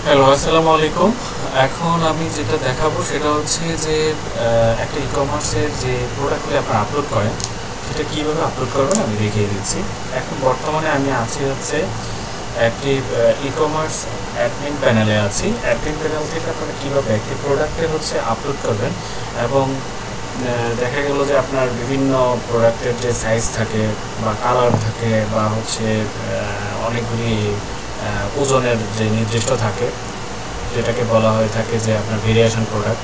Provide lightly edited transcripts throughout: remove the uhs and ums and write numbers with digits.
Hello, আসসালামু আলাইকুম। এখন আমি যেটা দেখাবো সেটা হচ্ছে যে একটা ই-কমার্সের যে প্রোডাক্টগুলি আপনারা আপলোড করেন সেটা কীভাবে আপলোড করবেন আমি দেখিয়ে দিচ্ছি। এখন বর্তমানে আমি আছি হচ্ছে একটি ই-কমার্স অ্যাডমিন প্যানেলে আছি। অ্যাডমিন প্যানেল থেকে আপনারা কীভাবে একটি প্রোডাক্টে হচ্ছে আপলোড করবেন এবং দেখা গেল যে আপনার বিভিন্ন প্রোডাক্টের যে সাইজ থাকে বা কালার থাকে বা হচ্ছে অনেকগুলি ওজনের যে নির্দিষ্ট থাকে যেটাকে বলা হয়ে থাকে যে আপনার ভেরিয়েশন প্রোডাক্ট,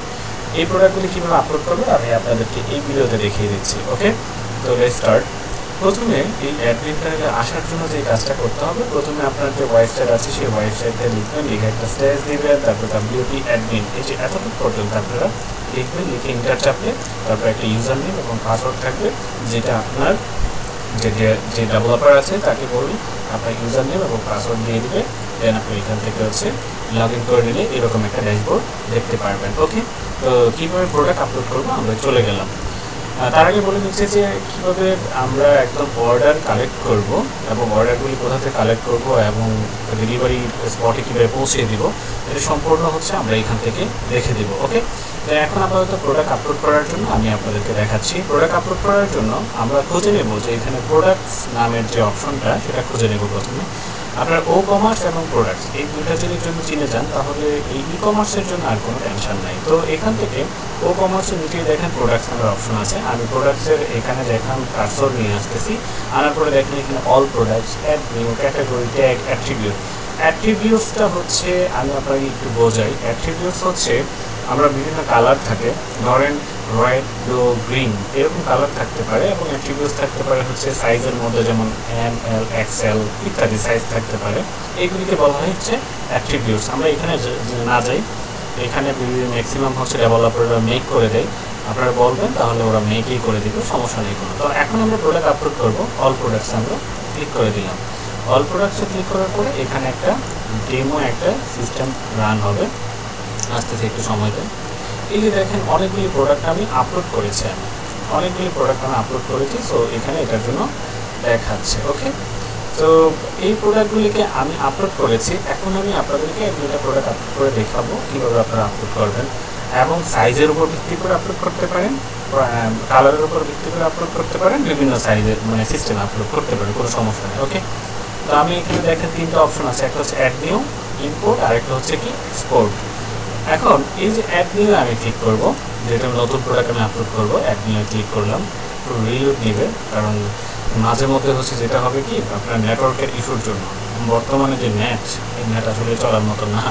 এই প্রোডাক্টগুলি কীভাবে আপলোড করবে আমি আপনাদেরকে এই ভিডিওতে দেখিয়ে দিচ্ছি। ওকে, তো লেটস স্টার্ট। প্রথমে এই অ্যাডমিন প্যানেলে আসার জন্য যে কাজটা করতে হবে, প্রথমে আপনার যে ওয়েবসাইট আছে সেই ওয়েবসাইটে লিখবেন, লিখে একটা স্ল্যাশ দিবেন, তারপর WP অ্যাডমিন, এই যে এতটুকু পর্যন্ত আপনারা লিখবেন, লিখে ইন্টার চাপলে তারপর একটা ইউজার নেম এবং পাসওয়ার্ড থাকবে, যেটা আপনার যে ডেভেলপার আছে তাকে বলুন আপনার ইউজার নেম এবং পাসওয়ার্ড দিয়ে দিবে। দেন আপনি এখান থেকে হচ্ছে লগ ইন করে নিলে এরকম একটা ড্যাশবোর্ড দেখতে পারবেন। ওকে, তো কীভাবে প্রোডাক্ট আপলোড করবো আমরা চলে গেলাম। তার আগে বলে দিচ্ছে যে কীভাবে আমরা একদম অর্ডার কালেক্ট করব এবং অর্ডারগুলি কোথা থেকে কালেক্ট করব এবং ডেলিভারি স্পটে কীভাবে পৌঁছে দিব, এটা সম্পূর্ণ হচ্ছে আমরা এখান থেকে দেখে দিব। ওকে, তো এখন আপাতত প্রোডাক্ট আপলোড করার জন্য আমি আপনাদেরকে দেখাচ্ছি। প্রোডাক্ট আপলোড করার জন্য আমরা খুঁজে নেব যে এখানে প্রোডাক্টস নামের যে অপশনটা সেটা খুঁজে নেব। প্রথমে আপনার ও কমার্স এবং প্রোডাক্টস এই দুইটা যদি জন্য চিনে যান তাহলে এই ই কমার্সের জন্য আর কোনো টেনশন নাই। তো এখান থেকে ও কমার্সের নিচে দেখেন প্রোডাক্টস নামের অপশন আছে। আমি প্রোডাক্টসের এখানে দেখেন কার্সর নিয়ে আসতেছি, আনার পরে দেখেন এখানে all products, add new, category, tag, attribute. অ্যাট্রিবিউটসটা হচ্ছে আমি আপনাকে একটু বোঝাই। অ্যাট্রিবিউটস হচ্ছে আমরা বিভিন্ন কালার থাকে, ধরেন রেড, ব্লু, গ্রিন এরকম কালার থাকতে পারে এবং অ্যাট্রিবিউটস থাকতে পারে হচ্ছে সাইজের মধ্যে, যেমন ML, XL ইত্যাদি সাইজ থাকতে পারে। এইগুলিকে বলা হয় হচ্ছে অ্যাট্রিবিউটস। আমরা এখানে না যাই, এখানে ম্যাক্সিমাম হচ্ছে ডেভেলপাররা মেক করে দেয়, আপনারা বলবেন তাহলে ওরা মেকই করে দিবে, সমস্যা নেই কোনো। তো এখন আমরা প্রোডাক্ট আপলোড করবো, অল প্রোডাক্টস আমরা ক্লিক করে দিলাম। অল প্রোডাক্টসে ক্লিক করার পরে এখানে একটা ডেমো একটা সিস্টেম রান হবে, আসতেছে একটু সময় দেয়। এই যে দেখেন অনেকগুলি প্রোডাক্ট আমি আপলোড করেছি, সো এখানে এটার জন্য দেখাচ্ছে। ওকে, তো এই প্রোডাক্টগুলিকে আমি আপলোড করেছি। এখন আমি আপনাদেরকে দুইটা প্রোডাক্ট আপলোড করে দেখাবো কীভাবে আপনারা আপলোড করবেন এবং সাইজের উপর ভিত্তি করে আপলোড করতে পারেন, কালারের উপর ভিত্তি করে আপলোড করতে পারেন, বিভিন্ন সাইজের মানে সিস্টেমে আপলোড করতে পারেন, কোনো সমস্যা নেই। ওকে, তো আমি এখানে দেখেন তিনটা অপশন আছে, একটা হচ্ছে অ্যাড নিউ, ইম্পোর্ট, আর একটা হচ্ছে কি এক্সপোর্ট। এখন এই যে অ্যাড নিউ আমি ক্লিক করব, যেটা নতুন প্রোডাক্ট আমি আপলোড করবো, অ্যাড নিউ ক্লিক করলাম, রিলোড নেবে, কারণ মাঝে মধ্যে হচ্ছে যেটা হবে কি আপনার নেটওয়ার্কের ইস্যুর জন্য বর্তমানে যে নেট, এই নেট আসলে চলার মতো না।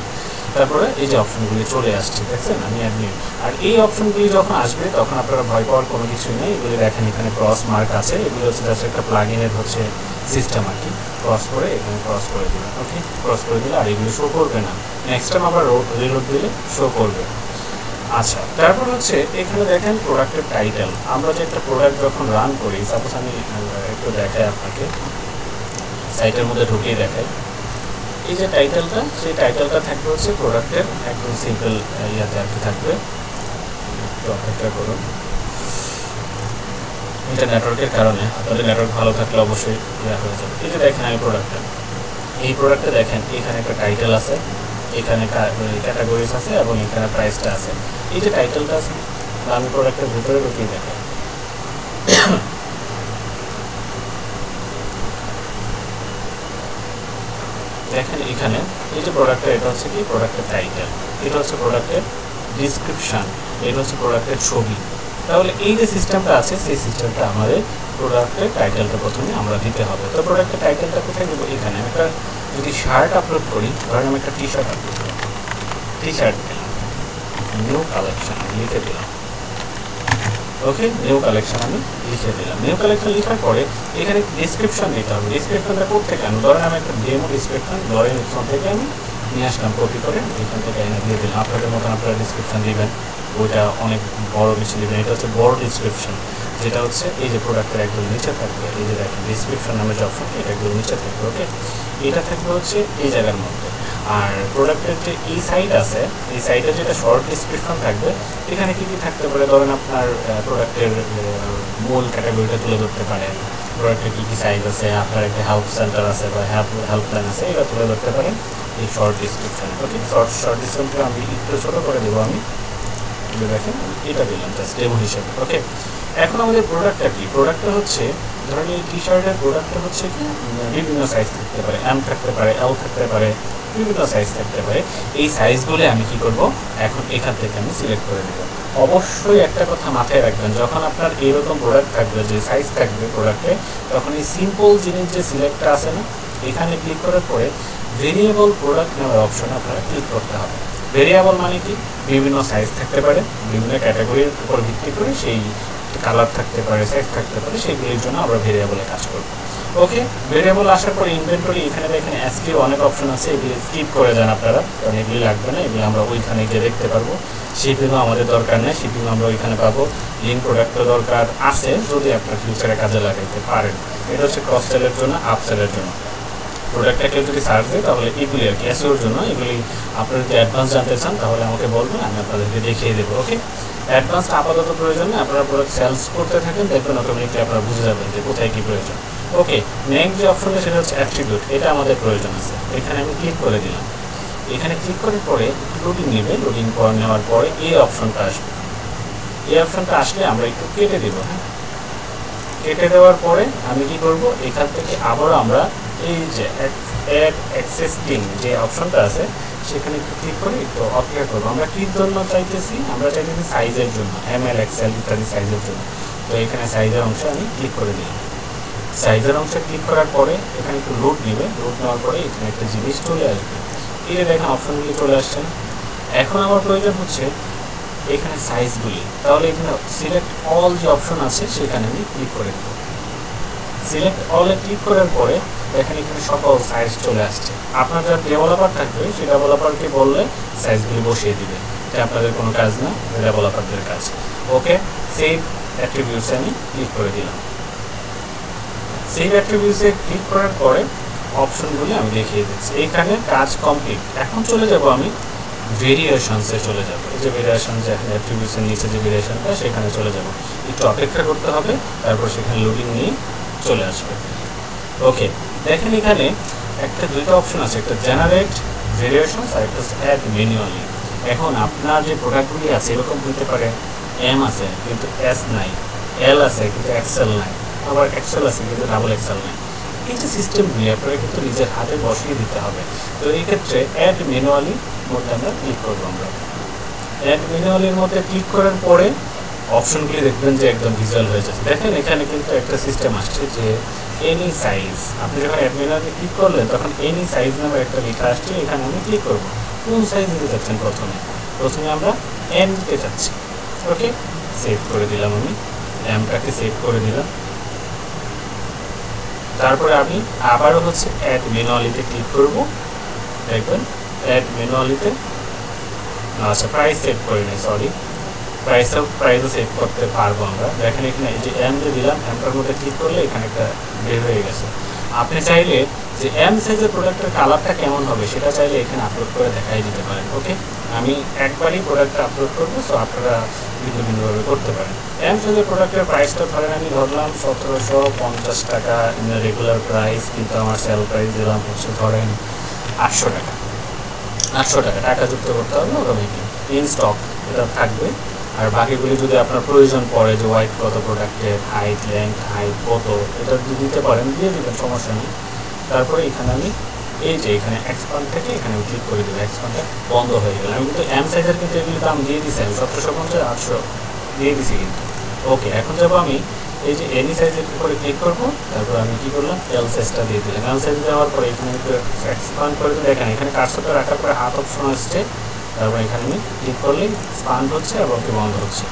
তারপরে এই যে অপশনগুলি চলে আসছে দেখছেন, আমি অ্যাড নিউ, আর এই অপশনগুলি যখন আসবে তখন আপনারা ভয় পাওয়ার কোনো কিছুই নেই। এগুলি দেখেন এখানে ক্রস মার্ক আছে, এগুলি হচ্ছে জাস্ট একটা প্লাগ ইনের হচ্ছে সিস্টেম আর কি। ক্রস করে এখানে ক্রস করে দিলাম। ওকে, ক্রস করে দিলে আর এগুলি শো করবে না, নেক্সট টাইম আবার রিলোড দিলে শো করবে। আচ্ছা, তারপর হচ্ছে এখানে দেখেন প্রোডাক্টের টাইটেল। আমরা যে একটা প্রোডাক্ট যখন রান করি, সাপোজ আমি একটু দেখাই আপনাকে, সাইটের মধ্যে ঢুকিয়ে দেখাই। এই যে টাইটেলটা, সেই টাইটেলটা থাকবে হচ্ছে প্রোডাক্টের একদম সিম্পল ইয়াতে আর কি থাকবে। একটু অপেক্ষা করুন, এটা নেটওয়ার্কের কারণে, আপনাদের নেটওয়ার্ক ভালো থাকলে অবশ্যই ইয়া হয়ে যাবে। এই যে দেখেন আমি এই প্রোডাক্টে দেখেন এখানে একটা টাইটেল আছে, এখানে ক্যাটাগরিজ আছে এবং এখানে প্রাইসটা আছে। এই যে টাইটেলটা আছে, আমি প্রোডাক্টের ভিতরে ঢুকিয়ে দেখাই। দেখেন এখানে এই যে প্রোডাক্টের, এটা হচ্ছে কি প্রোডাক্টের টাইটেল, এটা হচ্ছে প্রোডাক্টের ডিসক্রিপশান, এটা হচ্ছে প্রোডাক্টের ছবি। তাহলে এই যে সিস্টেমটা আছে সেই সিস্টেমটা আমাদের প্রোডাক্টের টাইটেলটা প্রথমে আমরা দিতে হবে। তো প্রোডাক্টের টাইটেলটা কোথায় দেবো, এখানে আমি একটা যদি শার্ট আপলোড করি, ধরেন আমি একটা টি শার্ট আপলোড করি, টি শার্ট দিলাম, নিউ কালেকশন আমি লিখে দিলাম। ওকে, নিউ কালেকশন আমি লিখে দিলাম। নিউ কালেকশন লেখার পরে এখানে ডিসক্রিপশন দিতে হবে। ডিসক্রিপশনটা কোথেকে আনবো, ধরেন আমি একটা ডেমো ডিসক্রিপশন ধরেন এখান থেকে আমি নিয়ে আসলাম, কপি করে এখান থেকে এনে দিয়ে দিলাম। আপনাদের মতন আপনারা ডিসক্রিপশন দিবেন, ওইটা অনেক বড় বেশি দেবেন। এটা হচ্ছে বড় ডিসক্রিপশন, যেটা হচ্ছে এই যে প্রোডাক্টের একদম নিচে থাকবে। এই যে দেখেন ডিসক্রিপশন নামের যে অপশন, এটা একদম নিচে থাকবে। ওকে, এটা থাকবে হচ্ছে এই জায়গার মধ্যে। আর প্রোডাক্টের যে এই সাইট আছে, এই সাইটে যেটা শর্ট ডিসক্রিপশন থাকবে, এখানে কী কী থাকতে পারে, ধরেন আপনার প্রোডাক্টের মূল ক্যাটাগরিটা তুলে ধরতে পারেন, প্রোডাক্টের কী কী সাইজ আছে, আপনার একটা হেল্প সেন্টার আছে বা হেল্পলাইন আছে, এটা তুলে ধরতে পারেন এই শর্ট ডিসক্রিপশানে। ওকে, শর্ট ডিসক্রিপশন আমি একটু ছোটো করে দেবো। আমি দেখেন এটা দিলাম জাস্ট ডেমো হিসেবে। ওকে, এখন আমাদের প্রোডাক্টটা কি? প্রোডাক্টটা হচ্ছে ধরেন এই টি শার্টের প্রোডাক্টটা হচ্ছে কি বিভিন্ন সাইজ থাকতে পারে, এম থাকতে পারে, এল থাকতে পারে, বিভিন্ন সাইজ থাকতে পারে। এই সাইজগুলো আমি কি করব, এখন এখান থেকে আমি সিলেক্ট করে দেবো। অবশ্যই একটা কথা মাথায় রাখবেন, যখন আপনার এইরকম প্রোডাক্ট থাকবে, যে সাইজ থাকবে প্রোডাক্টে, তখন এই সিম্পল জিনিস যে সিলেক্টটা আছে না, এখানে ক্লিক করার পরে ভেরিয়েবল প্রোডাক্ট নেওয়ার অপশনে আপনারা ক্লিক করতে হবে। ভেরিয়েবল মানে কি? বিভিন্ন সাইজ থাকতে পারে, বিভিন্ন ক্যাটাগরির উপর ভিত্তি করে সেই কালার থাকতে পারে, সাইজ থাকতে পারে, সেইগুলির জন্য আমরা ভেরিয়েবলে কাজ করব। ওকে, ভেরিয়েবল আসার পরে ইনভেন্টরি, এখানে দেখেন এসকিউ অনেক অপশন আছে, এগুলি স্কিপ করে যান আপনারা, কারণ এগুলি লাগবে না, এগুলি আমরা ওইখানে গিয়ে দেখতে পারবো। শিপিংও আমাদের দরকার নেই, শিপিং আমরা ওইখানে পাবো। লিঙ্ক প্রোডাক্টের দরকার আছে যদি আপনার ফিউচারে কাজে লাগাইতে পারেন। এটা হচ্ছে ক্রস সেলের জন্য, আপ সেলের জন্য। প্রোডাক্টটা কেউ যদি সার্চ দেয় তাহলে এগুলি আর কি এসইওর জন্য। এগুলি আপনারা যদি অ্যাডভান্স জানতে চান তাহলে আমাকে বলবেন, আমি আপনাদেরকে দেখিয়ে দেবো। ওকে, অ্যাডভান্সটা আপাতত প্রয়োজন নেই, আপনারা প্রোডাক্ট সেলস করতে থাকেন, দেখবেন অটোমেটিকলি আপনারা বুঝে যাবেন যে কোথায় কী প্রয়োজন। ওকে, নেক্সট যে অপশনটা সেটা হচ্ছে অ্যাট্রিবিউট, এটা আমাদের প্রয়োজন আছে। এখানে আমি ক্লিক করে দিলাম। এখানে ক্লিক করার পরে লোডিং নেবে, লোডিং পর নেওয়ার পরে এই অপশনটা আসবে। এই অপশনটা আসলে আমরা একটু কেটে দেবো। হ্যাঁ, কেটে দেওয়ার পরে আমি কি করব, এখান থেকে আবারও আমরা এই যে অ্যাড এক্সিস্টিং যে অপশনটা আছে সেখানে একটু ক্লিক করে একটু অপেক্ষা করবো। আমরা কী জন্য চাইতেছি, আমরা চাইতেছি সাইজের জন্য, এমএল এক্সএল ইত্যাদি সাইজের জন্য। তো এখানে সাইজের অংশে আমি ক্লিক করে দিলাম। সাইজের অংশে ক্লিক করার পরে এখানে একটু লোড নেবে, লোড নেওয়ার পরে এখানে একটা জিনিস চলে আসবে। এই দেখেন অপশনগুলি চলে আসছে না। এখন আমার প্রয়োজন হচ্ছে এখানে সাইজগুলি, তাহলে এখানে সিলেক্ট অল যে অপশন আছে সেখানে আমি ক্লিক করে দেবো। সিলেক্ট অলে ক্লিক করার পরে দেখেন এখানে সকল সাইজ চলে আসছে। আপনার যারা ডেভেলপার থাকবে সেই ডেভেলপারকে বললে সাইজগুলি বসিয়ে দিবে, এটা আপনাদের কোনো কাজ না, ডেভেলপারদের কাজ। ওকে, সেভ অ্যাট্রিবিউটসে আমি ক্লিক করে দিলাম। সেভ অ্যাট্রিবিউটসে ক্লিক করার পরে অপশনগুলি আমি দেখিয়ে দিচ্ছি। এখানে কাজ কমপ্লিট। এখন চলে যাব আমি ভেরিয়েশনসে চলে যাব। এই যে ভেরিয়েশন, যে অ্যাট্রিবিউটসের নিচে যে ভেরিয়েশনটা সেখানে চলে যাব। একটু অপেক্ষা করতে হবে, তারপর সেখানে লোডিং নিয়ে চলে আসবে। ওকে, দেখেন এখানে দুইটা অপশন আছে, একটা জেনারেট ভেরিয়েশনস আর একটা অ্যাড ম্যানুয়ালি। এখন আপনার যে প্রোডাক্টগুলি আছে এরকম হতে পারে এম আছে কিন্তু এস নাই, এল আছে কিন্তু এক্সেল নাই, আবার এক্সেল আছে কিন্তু ডাবল এক্সেল নাই। এই যে সিস্টেমগুলি আপনারা কিন্তু নিজের হাতে বসিয়ে দিতে হবে। তো এই ক্ষেত্রে অ্যাড ম্যানুয়ালি মধ্যে আমরা ক্লিক করবো। আমরা অ্যাড ম্যানুয়ালির মধ্যে ক্লিক করার পরে অপশনগুলি দেখবেন যে একদম ভিজুয়াল হয়ে যাচ্ছে। দেখেন এখানে কিন্তু একটা সিস্টেম আসছে যে এনি সাইজ। আপনি যখন অ্যাড ম্যানুয়ালি ক্লিক করলেন তখন এনি সাইজ নামে একটা লেখা আসছে, এখানে আমি ক্লিক করব। কোন সাইজ দিতে চাচ্ছেন? প্রথমে আমরা এম দিতে চাচ্ছি। ওকে, সেভ করে দিলাম, আমি এমটাকে সেভ করে দিলাম। তারপরে আমি আবারও হচ্ছে অ্যাড ম্যানুয়ালিতে ক্লিক করব। দেখবেন অ্যাড ম্যানুয়ালিতে, আচ্ছা প্রাইস সেভ করে নিই, সরি, প্রাইসও সেভ করতে পারবো আমরা। দেখেন এখানে এই যে এম যে দিলাম, এমটার মধ্যে ক্লিক করলে এখানে একটা বের হয়ে গেছে। আপনি চাইলে যে এম সাইজের প্রোডাক্টের কালারটা কেমন হবে সেটা চাইলে এখানে আপলোড করে দেখাই দিতে পারেন। ওকে, আমি একবারই প্রোডাক্টটা আপলোড করবো, সো আপনারা ভিন্নভাবে করতে পারেন। এম সাইজের প্রোডাক্টের প্রাইসটা আমি ধরলাম 1750 টাকা রেগুলার প্রাইস, কিন্তু আমার সেল প্রাইস দিলাম হচ্ছে ধরেন 800 টাকা। 800 টাকা টাকা যুক্ত করতে হবে, অটোমেটিক ইন স্টক এটা থাকবে। আর বাকিগুলি যদি আপনার প্রয়োজন পড়ে যে হোয়াইট কত প্রোডাক্টের হাইট, লেন্থ, হাইট কত, এটা যদি দিতে পারেন দিয়ে দেবেন, সমস্যা নেই। তারপরে এখানে আমি এই যে এখানে এক্সপান্ড থেকে এখানে আমি ক্লিক করে দেবো, এক্সপান্ডটা বন্ধ হয়ে গেল। আমি কিন্তু এম সাইজের কিন্তু এগুলি দাম দিয়ে দিচ্ছি, আমি 1750, 800 দিয়ে দিছি কিন্তু। ওকে, এখন যাবো আমি এই যে এনি সাইজের উপরে ক্লিক করবো, তারপর আমি কি করলাম এল সাইজটা দিয়ে দিলাম। এল সাইজ দেওয়ার পরে এখানে এক্সপান্ড করে দেখেন এখানে কার্সরটা রাখার পরে হাত অপশন আসছে, তারপর এখানে আমি ক্লিক করলেই এক্সপান্ড হচ্ছে এবং বন্ধ হচ্ছে।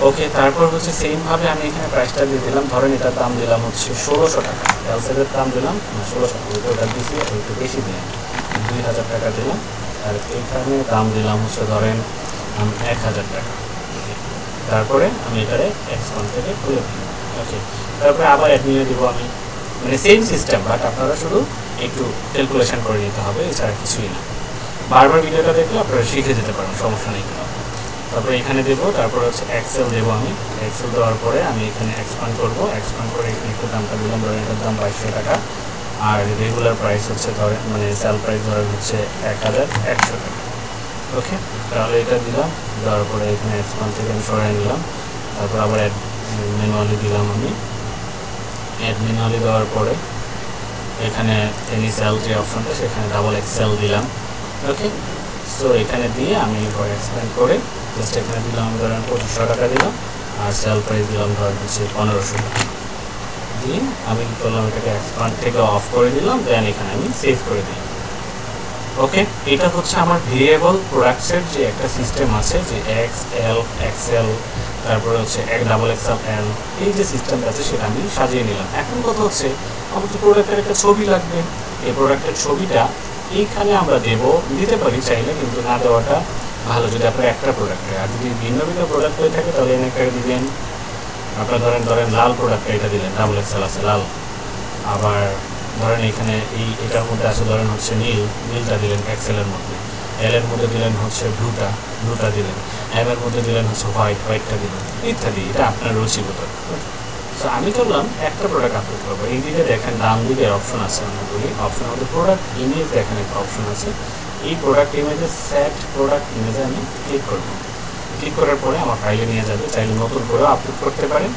ওকে, তারপর হচ্ছে সেমভাবে আমি এখানে প্রাইসটা দিয়ে দিলাম। ধরেন এটার দাম দিলাম হচ্ছে 1600 টাকা, এল সাইজের দাম দিলাম 1600 টাকা, ওটা দিচ্ছি একটু বেশি দিলাম, 2000 টাকা দিলাম। আর এখানে দাম দিলাম হচ্ছে ধরেন 1000 টাকা। তারপরে আমি এটারে এক্সপান্ড থেকে খুলে দিলাম। ওকে, তারপরে আবার অ্যাডমিনে দিব আমি, মানে সেম সিস্টেম, বাট আপনারা শুধু একটু ক্যালকুলেশন করে নিতে হবে, এছাড়া কিছুই না। বারবার ভিডিওটা দেখলে আপনারা শিখে যেতে পারেন, সমস্যা নেই কোনো। তারপরে এখানে দেবো, তারপরে হচ্ছে এক্সেল দেবো। আমি এক্সেল দেওয়ার পরে আমি এখানে এক্সপান্ড করবো, এক্সপান্ড করে এখানে একটু দামটা দিলাম, ধরেন এটার দাম 2200 টাকা, আর রেগুলার প্রাইস হচ্ছে ধরেন মানে সেল প্রাইস ধরেন হচ্ছে 1100 টাকা। ওকে, তাহলে এটা দিলাম, দেওয়ার পরে এখানে এক্সপান্ড থেকে আমি সরাই নিলাম, তারপর আবার অ্যাড ম্যানুয়ালি দিলাম। আমি অ্যাড ম্যানুয়ালি দেওয়ার পরে এখানে এনি সেল যে অপশনটা সেখানে ডাবল এক্সেল দিলাম। ওকে, সো এখানে দিয়ে আমি এক্সপ্যান্ড করে জাস্ট এখানে দিলাম আমি ধরেন 2500 টাকা দিলাম, আর সেল প্রাইস দিলাম ধরেন হচ্ছে 1500 টাকা দিয়ে আমি কী করলাম, এটাকে এক্সপ্যান্ড থেকে অফ করে দিলাম, দেন এখানে আমি সেভ করে দিলাম। ওকে, এটা হচ্ছে আমার ভেরিয়েবল প্রোডাক্টসের যে একটা সিস্টেম আছে, যে এক্স এল এক্সএল, তারপরে হচ্ছে ডাবল এক্সএল এল, এই যে সিস্টেমটা আছে সেটা আমি সাজিয়ে নিলাম। এখন কথা হচ্ছে আমার তো প্রোডাক্টের একটা ছবি লাগবে, এই প্রোডাক্টের ছবিটা এইখানে আমরা দিতে পারি চাইলে, কিন্তু না দেওয়াটা ভালো যদি আপনার একটা প্রোডাক্টে। আর যদি ভিন্ন ভিন্ন প্রোডাক্ট হয়ে থাকে তাহলে একটা দিবেন, আপনার ধরেন লাল প্রোডাক্টটা এটা দিলেন, ডাবল এক্সেল আছে লাল, আবার ধরেন এখানে এটার মধ্যে আছে ধরেন হচ্ছে নীলটা দিলেন এক্সেলের মধ্যে, এল এর মধ্যে দিলেন হচ্ছে ব্লুটা দিলেন, এম এর মধ্যে দিলেন হচ্ছে হোয়াইটটা দিলেন, ইত্যাদি। এটা আপনার রুচিগত। সো আমি করলাম একটা প্রোডাক্ট আপলোড করবো। এই দিকে দেখেন ডান দিকে অপশন আছে, অনেকগুলি অপশনের মধ্যে প্রোডাক্ট ইমেজ দেখেন একটা অপশন আছে, এই প্রোডাক্ট ইমেজে সেট প্রোডাক্ট ইমেজে আমি ক্লিক করবো। ক্লিক করার পরে আমার ফাইলে নিয়ে যাবে, চাইলে নতুন করে আপলোড করতে পারেন,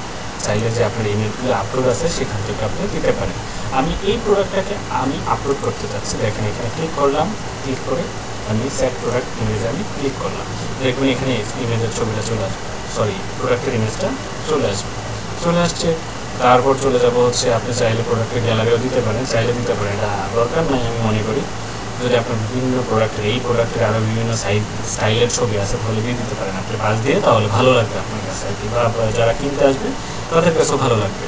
চাইলে যে আপনার ইমেলগুলো আপলোড আছে সেখান থেকে আপনি দিতে পারেন। আমি এই প্রোডাক্টটাকে আমি আপলোড করতে চাচ্ছি, দেখেন এখানে ক্লিক করলাম, ক্লিক করে আমি সেট প্রোডাক্ট ইমেজে আমি ক্লিক করলাম, দেখুন এখানে ইমেজের ছবিটা চলে আসবে, সরি প্রোডাক্টের ইমেজটা চলে আসছে। তারপর চলে যাব হচ্ছে আপনি চাইলে প্রোডাক্টের গ্যালারিও দিতে পারেন, চাইলে দিতে পারেন, এটা দরকার নাই আমি মনে করি। যদি আপনার বিভিন্ন প্রোডাক্টের এই প্রোডাক্টের আরও বিভিন্ন স্টাইলের ছবি আছে তাহলে দিয়ে দিতে পারেন আপনি পাশ দিয়ে, তাহলে ভালো লাগবে আপনার কাছে আর কি, বা যারা কিনতে আসবে তাদের কাছেও ভালো লাগবে।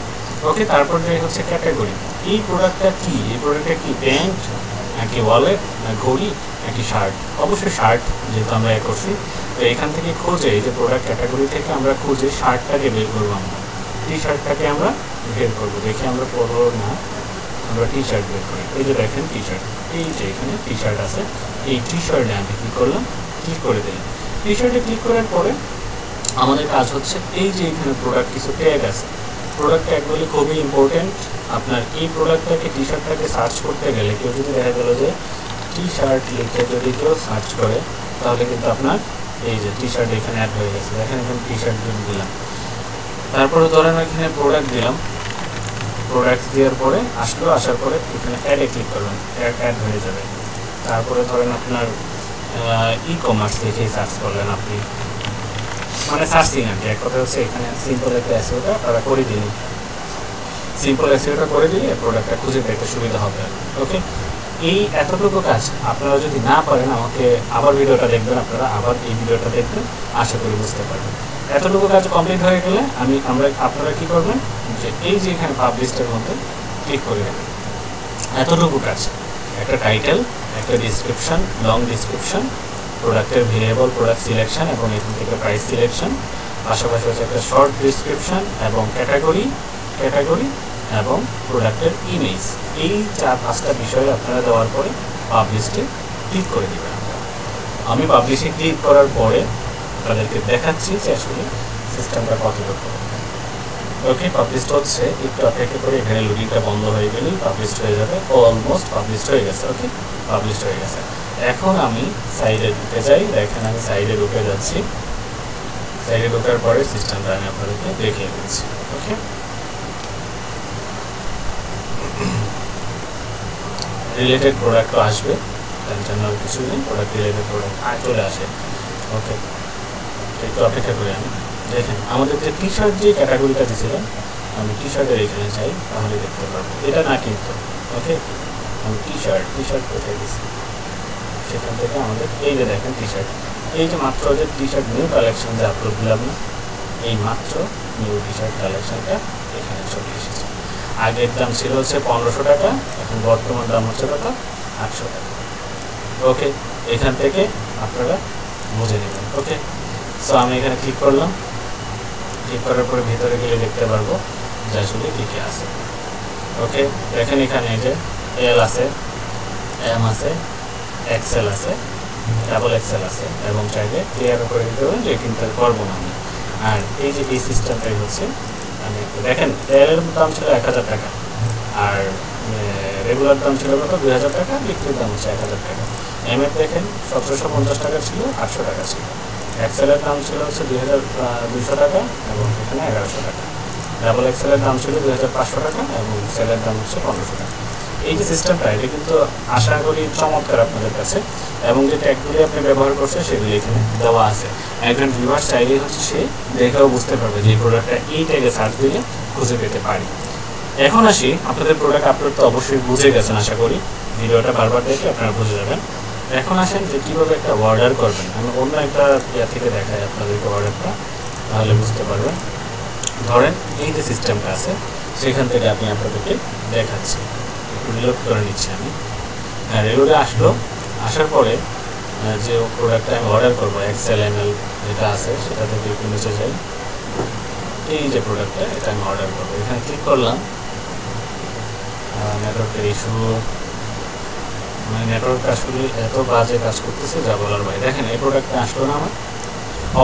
ওকে, তারপর যে হচ্ছে ক্যাটাগরি, এই প্রোডাক্টটা কি, এই প্রোডাক্টটা কি প্যান্ট নাকি ওয়ালেট না ঘড়ি নাকি শার্ট, অবশ্যই শার্ট যেহেতু আমরা করছি। তো এখান থেকে খুঁজে এই যে প্রোডাক্ট ক্যাটাগরি থেকে আমরা খুঁজে শার্টটাকে বের করবো, আমরা টি শার্টটাকে আমরা বের করবো, দেখে আমরা পরবো না, আমরা টি শার্ট বের করি। এই যে দেখেন টি শার্ট, এই যে এখানে টি শার্ট আছে, এই টি শার্টে আমি কী করলাম, ক্লিক করে দিলাম। টি শার্টে ক্লিক করার পরে আমাদের কাজ হচ্ছে এই যে এখানে প্রোডাক্ট কিছু ট্যাগ আছে, প্রোডাক্ট ট্যাগগুলি খুবই ইম্পর্টেন্ট। আপনার এই প্রোডাক্টটাকে টি শার্টটাকে সার্চ করতে গেলে কেউ যদি দেখা গেল যে টি শার্ট লিখে যদি কেউ সার্চ করে তাহলে কিন্তু আপনার এই যে টি শার্ট এখানে অ্যাড হয়ে গেছে, দেখেন এখানে টি শার্ট দিলাম, তারপরে ধরেন এখানে প্রোডাক্ট দিলাম, প্রোডাক্ট দেওয়ার পরে আসার পরে এখানে অ্যাডে ক্লিক করবেন, অ্যাড হয়ে যাবে। তারপরে ধরেন আপনার ই কমার্স দেখে সার্চ করলেন আপনি, মানে সার্চিং আর কি, এক কথা হচ্ছে এখানে সিম্পল একটা এসইওটা তারা করে দিন, সিম্পল এসইওটা করে দিলে প্রোডাক্টটা খুঁজে পেতে সুবিধা হবে। ওকে, এই এতটুকু কাজ আপনারা যদি না পারেন আমাকে আবার ভিডিওটা দেখবেন, আবার এই ভিডিওটা দেখবেন, আশা করি বুঝতে পারবেন। এতটুকু কাজ কমপ্লিট হয়ে গেলে আপনারা কী করবেন, যে এই যে এখানে পাবলিশডের মধ্যে ক্লিক করে দেবেন। এতটুকু কাজ, একটা টাইটেল, একটা ডিসক্রিপশন, লং ডিসক্রিপশন, প্রোডাক্টের ভেরিয়েবল প্রোডাক্ট সিলেকশন এবং এখান থেকে প্রাইস সিলেকশন, পাশাপাশি হচ্ছে একটা শর্ট ডিসক্রিপশন এবং ক্যাটাগরি এবং প্রোডাক্টের ইমেজ, এই 4-5টা বিষয় আপনারা দেওয়ার পরে পাবলিশে ক্লিক করে দেবেন। আমি পাবলিশে ক্লিক করার পরে আপনাদেরকে দেখাচ্ছি যে আসলে সিস্টেমটা কতটুকু। ওকে, পাবলিশড হচ্ছে, একটু অপেক্ষা করে এখানে লোডিংটা বন্ধ হয়ে গেলেই পাবলিশড হয়ে যাবে। অলমোস্ট পাবলিশড হয়ে গেছে। ওকে, পাবলিশড হয়ে গেছে। এখন আমি সাইডে ঢুকে যাই, দেখেন আমি সাইডে ঢুকে যাচ্ছি। সাইডে ঢোকার পরে সিস্টেমটা আমি আপনাদেরকে দেখিয়ে দিচ্ছি। ওকে, রিলেটেড প্রোডাক্টও আসবে, টেনশন নেওয়ার কিছু নেই, প্রোডাক্ট রিলেটেড প্রোডাক্ট চলে আসে। ওকে, একটু অপেক্ষা করি আমি। দেখেন আমাদের যে টি শার্ট যে ক্যাটাগরিটা দিয়েছিলাম, আমি টি শার্টের এখানে চাই, তাহলে দেখতে পারবো। এটা না কিন্তু, ওকে, আমি টি শার্ট কোথায় দিচ্ছি, সেখান থেকে আমাদের এই যে দেখেন টি শার্ট, এই যে মাত্র যে টি শার্ট নিউ কালেকশন যে আপলোড দিলাম না, এই মাত্র নিউ টি শার্ট কালেকশনটা এখানে চলে এসেছে। আগের দাম ছিল হচ্ছে 1500 টাকা, এখন বর্তমান দাম হচ্ছে কত, 800 টাকা। ওকে, এখান থেকে আপনারা বুঝে নেবেন। ওকে, সো আমি এখানে ক্লিক করলাম, ক্লিক করার পরে ভিতরে গেলে দেখতে পারবো যে আসলে কী কী আছে। ওকে, দেখেন এখানে যে এল আছে, এম আছে, এক্সেল আছে, ডাবল এক্সেল আছে এবং চাইলে ক্লিয়ারও করে দিতে পারেন যে কিন্তু করবো না আমি। আর এই যে এই সিস্টেমটাই হচ্ছে মানে দেখেন এর দাম ছিল 1000 টাকা, আর রেগুলার দাম ছিল কত 2000 টাকা, লিকুইড দাম হচ্ছে 1000 টাকা। এম এর দেখেন 1750 টাকা ছিল, 800 টাকা ছিল। এক্সেলের দাম ছিল হচ্ছে 2200 টাকা এবং এখানে 1100 টাকা। ডাবল এক্সেলের দাম ছিল 2500 টাকা এবং সেলের দাম হচ্ছে 1500 টাকা। এই যে সিস্টেমটা এটা কিন্তু আশা করি চমৎকার আপনাদের কাছে, এবং যে ট্যাগগুলি আপনি ব্যবহার করছেন সেগুলি এখানে দেওয়া আছে। একজন ভিউয়ার চাইলেই হচ্ছে সে দেখেও বুঝতে পারবে যে এই প্রোডাক্টটা এই ট্যাগে সার্চ দিলে খুঁজে পেতে পারি। এখন আসি, আপনাদের প্রোডাক্ট আপলোড তো অবশ্যই বুঝে গেছেন আশা করি, ভিডিওটা বারবার দেখে আপনারা বুঝে যাবেন। এখন আসেন যে কীভাবে একটা অর্ডার করবেন। আমি অন্য একটা ইয়া থেকে দেখাই আপনাদেরকে অর্ডারটা, তাহলে বুঝতে পারবেন। ধরেন এই যে সিস্টেমটা আছে সেখান থেকে আমি আপনাদেরকে দেখাচ্ছি, একটু রিলোড করে নিচ্ছি আমি। হ্যাঁ, রিলোডে আসলো, আসার পরে যে প্রোডাক্টটা আমি অর্ডার করবো XLML যেটা আছে সেটা থেকে একটু নিচে যাই। এই যে প্রোডাক্টটা এটা আমি অর্ডার করবো, এখানে ক্লিক করলাম। নেটওয়ার্কের ইস্যু, মানে নেটওয়ার্ক আসলে এত বাজে কাজ করতেছে যা বলার বাইরে। দেখেন এই প্রোডাক্টটা আসলো না আমার।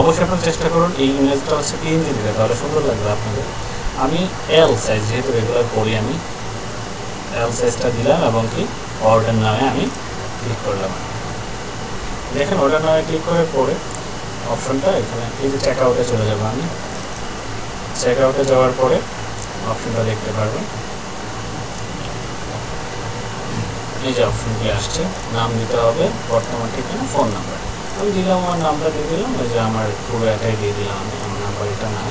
অবশ্যই আপনারা চেষ্টা করুন এই ইমেজটা হচ্ছে PNG দিতে, তাহলে সুন্দর লাগবে আপনাদের। আমি L সাইজ যেহেতু রেগুলার করি আমি L সাইজটা দিলাম এবং কি অর্ডার নামে আমি ক্লিক করলাম। দেখেন অর্ডার নামে ক্লিক করার পরে অপশনটা এখানে এই যে চেক আউটে চলে যাবো আমি। চেক আউটে যাওয়ার পরে অপশনটা দেখতে পারবেন, এই যে অপশনগুলি আসছে। নাম দিতে হবে, বর্তমান ঠিকানা, ফোন নাম্বার। আমি দিলাম আমার নামটা দিয়ে দিলাম, ওই যে আমার পুরো এটাই দিয়ে দিলাম আমি। আমার নাম্বার এটা না,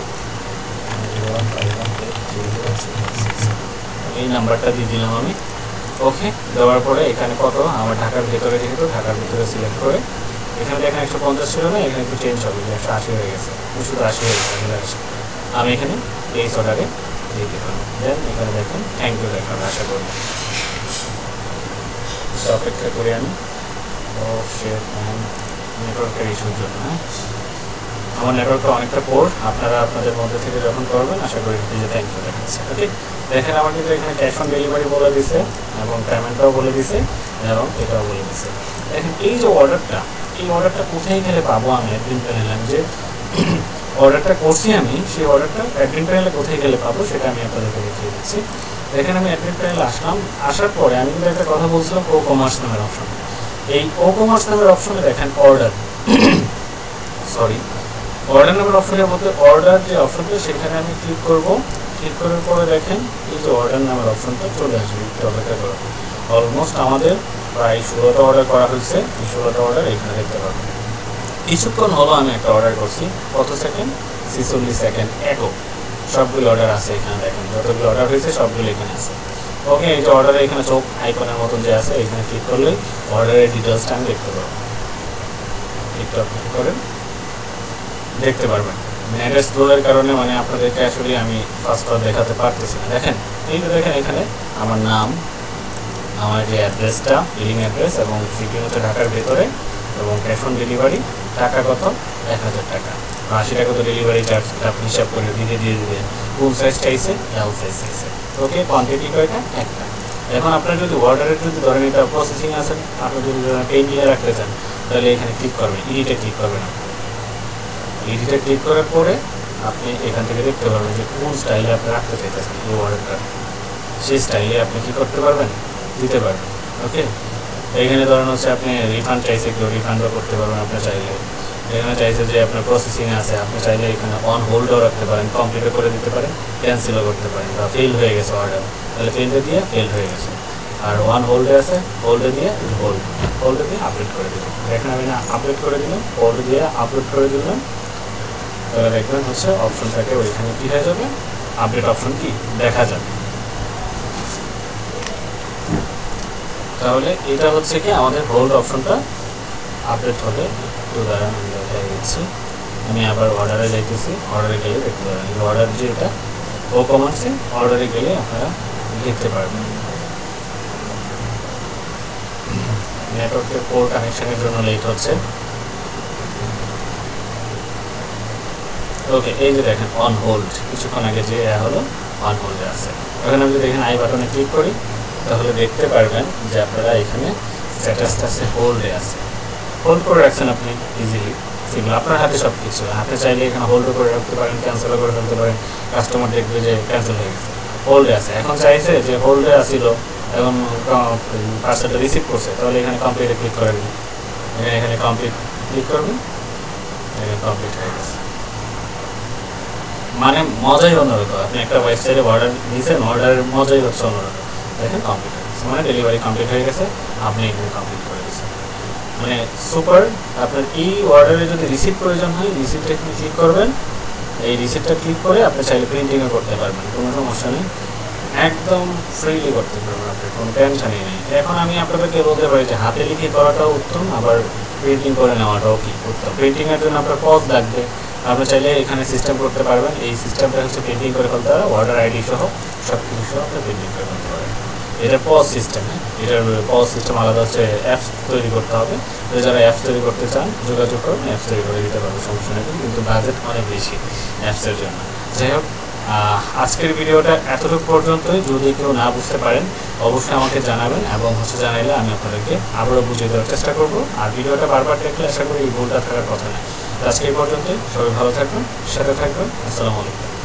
এই নাম্বারটা দিয়ে দিলাম আমি। ওকে, দেওয়ার পরে এখানে কত আমার ঢাকার ভেতরে, যেহেতু ঢাকার ভিতরে সিলেক্ট করে এখানে দেখেন 150 ছিল না, এখানে একটু চেঞ্জ হবে, 180 হয়ে গেছে, 280 হয়ে গেছে। আমি এখানে প্লেস অর্ডারে দিয়ে দিলাম। দেন এখানে দেখেন থ্যাংক ইউ দেখাবে, আশা করি অপেক্ষা করি আমি। নেটওয়ার্কের ইস্যুর জন্য, হ্যাঁ আমার নেটওয়ার্কটা অনেকটা পোর। আপনারা আপনাদের মধ্যে থেকে যখন করবেন আশা করি যে থ্যাংক ইউ দেখাচ্ছে। ওকে, দেখেন আমার কিন্তু এখানে ক্যাশ অন ডেলিভারি বলে দিছে এবং পেমেন্টটাও বলে দিছে এবং এটাও বলে দিছে। দেখেন এই যে অর্ডারটা, এই অর্ডারটা কোথায় গেলে পাবো আমি অ্যাডমিন প্যানেলে, যে অর্ডারটা করছি আমি সেই অর্ডারটা অ্যাডমিন প্যানেলে কোথায় গেলে পাবো সেটা আমি আপনাদেরকে দেখিয়ে দিচ্ছি। দেখেন আমি অ্যাডমিন প্যানেলে আসলাম, আসার পরে আমি কিন্তু একটা কথা বলছিলাম ও কমার্স নামের অপশন। এই ও কমার্স নামের অপশনে দেখেন অর্ডার অর্ডার নামের অপশনের মধ্যে অর্ডার যে অপশনটা সেখানে আমি ক্লিক করব। ক্লিক করার পরে দেখেন এই যে অর্ডার নামের অপশনটা চলে আসবে, একটু অপেক্ষা করো। অলমোস্ট আমাদের প্রায় 16টা অর্ডার করা হয়েছে। এই 16টা অর্ডার এখানে দেখতে পাবেন। কিছুক্ষণ হলো আমি একটা অর্ডার করছি, কত সেকেন্ড, 46 সেকেন্ড এগো সবগুলো অর্ডার আছে এখানে। দেখেন যতগুলো অর্ডার হয়েছে সবগুলো এখানে আছে। ওকে, এই যে অর্ডারে এখানে চোখ আইকনের মতন যে আছে এখানে ক্লিক করলেই অর্ডারের ডিটেলসটা আমি দেখতে পাবো। একটু অপেক্ষা করেন, দেখতে পারবেন। নেটের স্লোয়ের কারণে মানে আপনাদেরকে আসলে আমি ফার্স্ট দেখাতে পারতেছি না। দেখেন এই যে দেখেন এখানে আমার নাম, আমার যে অ্যাড্রেসটা, বিলিং অ্যাড্রেস এবং শিপিং হচ্ছে ঢাকার ভেতরে এবং ক্যাশ অন ডেলিভারি টাকা কত 1000 টাকা, 80 টাকা তো ডেলিভারি চার্জটা আপনি হিসাব করে দিয়ে দেবেন। ফুল সাইজ চাইছে, L সাইজ চাইছে। ওকে, কোয়ান্টিটি কয়টা, একটা। এখন আপনার যদি অর্ডারের যদি ধরেন এটা প্রসেসিং আছে, আপনি যদি পেন্ডিংয়ে রাখতে চান তাহলে এখানে ক্লিক করবেন, এডিটে ক্লিক করবেন। এডিটে ক্লিক করার পরে আপনি এখান থেকে দেখতে পারবেন যে কোন স্টাইলে আপনি রাখতে চাইতেছেন এই অর্ডারটা, সেই স্টাইলে আপনি কী করতে পারবেন, দিতে পারবেন। ওকে, এইখানে ধরেন হচ্ছে আপনি রিফান্ড চাইছে, কেউ রিফান্ডও করতে পারবেন আপনার চাইলে। এখানে চাইছে যে আপনার প্রসেসিংয়ে আছে, আপনি চাইলে এখানে অন হোল্ডও রাখতে পারেন, কমপ্লিটও করে দিতে পারেন, ক্যান্সেলও করতে পারেন। বা ফেল হয়ে গেছে অর্ডার, তাহলে ফেলতে দিয়ে ফেল হয়ে গেছে। আর ওয়ান হোল্ডে আছে, হোল্ডে দিয়ে হোল্ডে দিয়ে আপডেট করে দিলাম। এখানে আমি না আপডেট করে দিলাম, হোল্ড দিয়ে আপলোড করে দিলাম, তাহলে দেখবেন হচ্ছে অপশনটাকে ওইখানে কী হয়ে যাবে, আপডেট অপশন কি দেখা যাবে। তাহলে এটা হচ্ছে কি আমাদের হোল্ড অপশনটা আপডেট হবে। একটু দাঁড়ান আমি দেখা দিচ্ছি। আমি আবার অর্ডারে যাইতেছি, অর্ডারে গেলে দেখতে পারেন অর্ডার যে এটা ও কমার্সে, অর্ডারে গেলে আপনারা দেখতে পারবেন। নেটওয়ার্কের পোর কানেকশনের জন্য লেট হচ্ছে। ওকে, এই যে দেখেন অন হোল্ড, কিছুক্ষণ আগে যে হলো অন হোল্ডে আছে। এখন আমি যদি এখানে আই বাটনে ক্লিক করি তাহলে দেখতে পারবেন যে আপনারা এখানে স্ট্যাটাসটা আছে হোল্ডে আছে। হোল্ড করে রাখছেন আপনি ইজিলি, সেগুলো আপনার হাতে সব কিছু। আপনি চাইলে এখানে হোল্ডও করে রাখতে পারেন, ক্যান্সেলও করে ফেলতে পারেন। কাস্টমার দেখবে যে ক্যান্সেল হয়ে গেছে, হোল্ডে আছে, এখন চাইছে যে হোল্ডে আসিল, এখন পার্সেলটা রিসিভ করছে, তাহলে এখানে কমপ্লিটে ক্লিক করে দিন। এখানে কমপ্লিট ক্লিক করবেন, এখানে কমপ্লিট হয়ে গেছে। মানে মজাই অন্যরকম। আপনি একটা ওয়েবসাইটে অর্ডার দিয়েছেন, অর্ডারের মজাই হচ্ছে অন্যরকম। দেখেন কমপ্লিট হয়ে গেছে, মানে ডেলিভারি কমপ্লিট হয়ে গেছে, আপনি এখানে কমপ্লিট করে দিচ্ছেন। মানে সুপার। আপনার এই অর্ডারে যদি রিসিপ্ট প্রয়োজন হয়, রিসিপ্টে ক্লিক করবেন। এই রিসিপ্টটা ক্লিক করে আপনি চাইলে প্রিন্টিংও করতে পারবেন, কোনো সমস্যা নেই, একদম ফ্রিলি করতে পারবেন, আপনার কোনো টেনশনই নেই। এখন আমি আপনাদেরকে বলতে পারি যে হাতে লিখে করাটাও উত্তম, আবার প্রিন্টিং করে নেওয়াটাও কি উত্তম। প্রিন্টিংয়ের জন্য আপনার পজ লাগবে, আপনি চাইলে এখানে সিস্টেম করতে পারবেন। এই সিস্টেমটা হচ্ছে প্রিন্টিং করে ফেলতে হবে, অর্ডার আইডি সহ সব কিছু সহ আপনি প্রিন্টিং করে ফেলতে পারেন। এটা পজ সিস্টেম, হ্যাঁ, এটার পজ সিস্টেম আলাদা হচ্ছে, অ্যাপস তৈরি করতে হবে। তো যারা অ্যাপস তৈরি করতে চান যোগাযোগ করুন, অ্যাপস তৈরি করে দিতে পারবো, সমস্যা নেই, কিন্তু বাজেট অনেক বেশি অ্যাপসের জন্য। যাই হোক, আজকের ভিডিওটা এতটুকু পর্যন্তই। যদি কেউ না বুঝতে পারেন অবশ্যই আমাকে জানাবেন, এবং জানাইলে আমি আপনাদেরকে আবারও বুঝিয়ে দেওয়ার চেষ্টা করব। আর ভিডিওটা বারবার দেখলে আশা করি এই ভুলটা থাকার কথা না। আজকে এই পর্যন্তই, সবাই ভালো থাকবেন, সাথে থাকবেন। আসসালামু আলাইকুম।